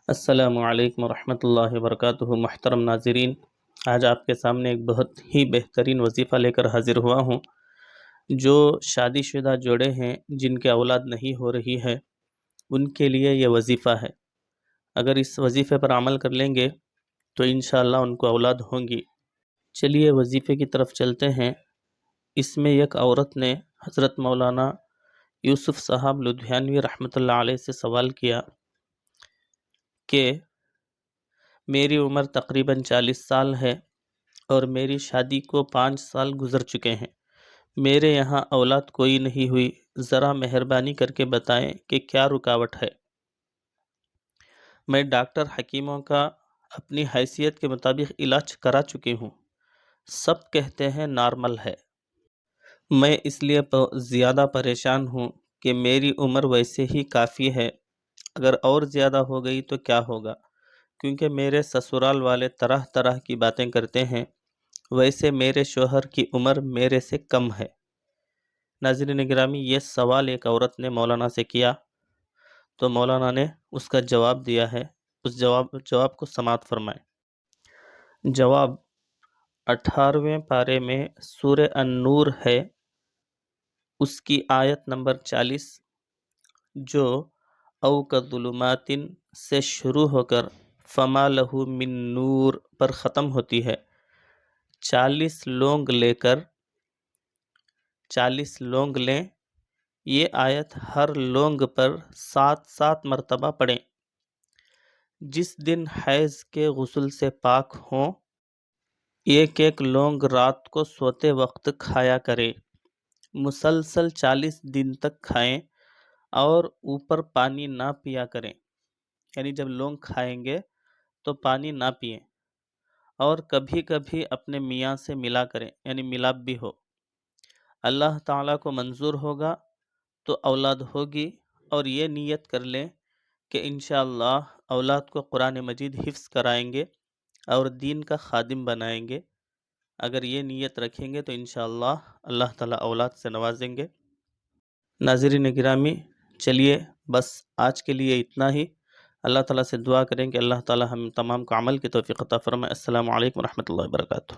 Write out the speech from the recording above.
السلام علیکم ورحمۃ اللہ وبرکاتہ۔ محترم ناظرین، آج آپ کے سامنے ایک بہت ہی بہترین وظیفہ لے کر حاضر ہوا ہوں۔ جو شادی شدہ جوڑے ہیں جن کے اولاد نہیں ہو رہی ہے، ان کے لیے یہ وظیفہ ہے۔ اگر اس وظیفے پر عمل کر لیں گے تو انشاءاللہ ان کو اولاد ہوں گی۔ چلیے وظیفے کی طرف چلتے ہیں۔ اس میں ایک عورت نے حضرت مولانا یوسف صاحب لدھیانوی رحمۃ اللہ علیہ سے سوال کیا کہ میری عمر تقریباً 40 سال ہے اور میری شادی کو 5 سال گزر چکے ہیں۔ میرے یہاں اولاد کوئی نہیں ہوئی، ذرا مہربانی کر کے بتائیں کہ کیا رکاوٹ ہے۔ میں ڈاکٹر حکیموں کا اپنی حیثیت کے مطابق علاج کرا چکی ہوں، سب کہتے ہیں نارمل ہے۔ میں اس لیے زیادہ پریشان ہوں کہ میری عمر ویسے ہی کافی ہے، اگر اور زیادہ ہو گئی تو کیا ہوگا، کیونکہ میرے سسرال والے طرح طرح کی باتیں کرتے ہیں۔ ویسے میرے شوہر کی عمر میرے سے کم ہے۔ ناظرین گرامی، یہ سوال ایک عورت نے مولانا سے کیا تو مولانا نے اس کا جواب دیا ہے۔ اس جواب کو سماعت فرمائیں۔ جواب 18ویں پارے میں سورہ النور ہے، اس کی آیت نمبر 40، جو او کظلمات سے شروع ہو کر فما لہ من نور پر ختم ہوتی ہے۔ 40 لونگ لیں، یہ آیت ہر لونگ پر 7 مرتبہ پڑھیں۔ جس دن حیض کے غسل سے پاک ہوں، ایک لونگ رات کو سوتے وقت کھایا کریں۔ مسلسل 40 دن تک کھائیں اور اوپر پانی نہ پیا کریں، یعنی جب لونگ کھائیں گے تو پانی نہ پئیں، اور کبھی کبھی اپنے میاں سے ملا کریں، یعنی ملاپ بھی ہو۔ اللہ تعالیٰ کو منظور ہوگا تو اولاد ہوگی، اور یہ نیت کر لیں کہ انشاءاللہ اولاد کو قرآن مجید حفظ کرائیں گے اور دین کا خادم بنائیں گے۔ اگر یہ نیت رکھیں گے تو انشاءاللہ اللہ تعالیٰ اولاد سے نوازیں گے۔ ناظرین گرامی، چلیے بس آج کے لیے اتنا ہی۔ اللہ تعالیٰ سے دعا کریں کہ اللہ تعالیٰ ہم تمام کو عمل کی توفیق عطا فرمائے۔ السلام علیکم ورحمۃ اللہ وبرکاتہ۔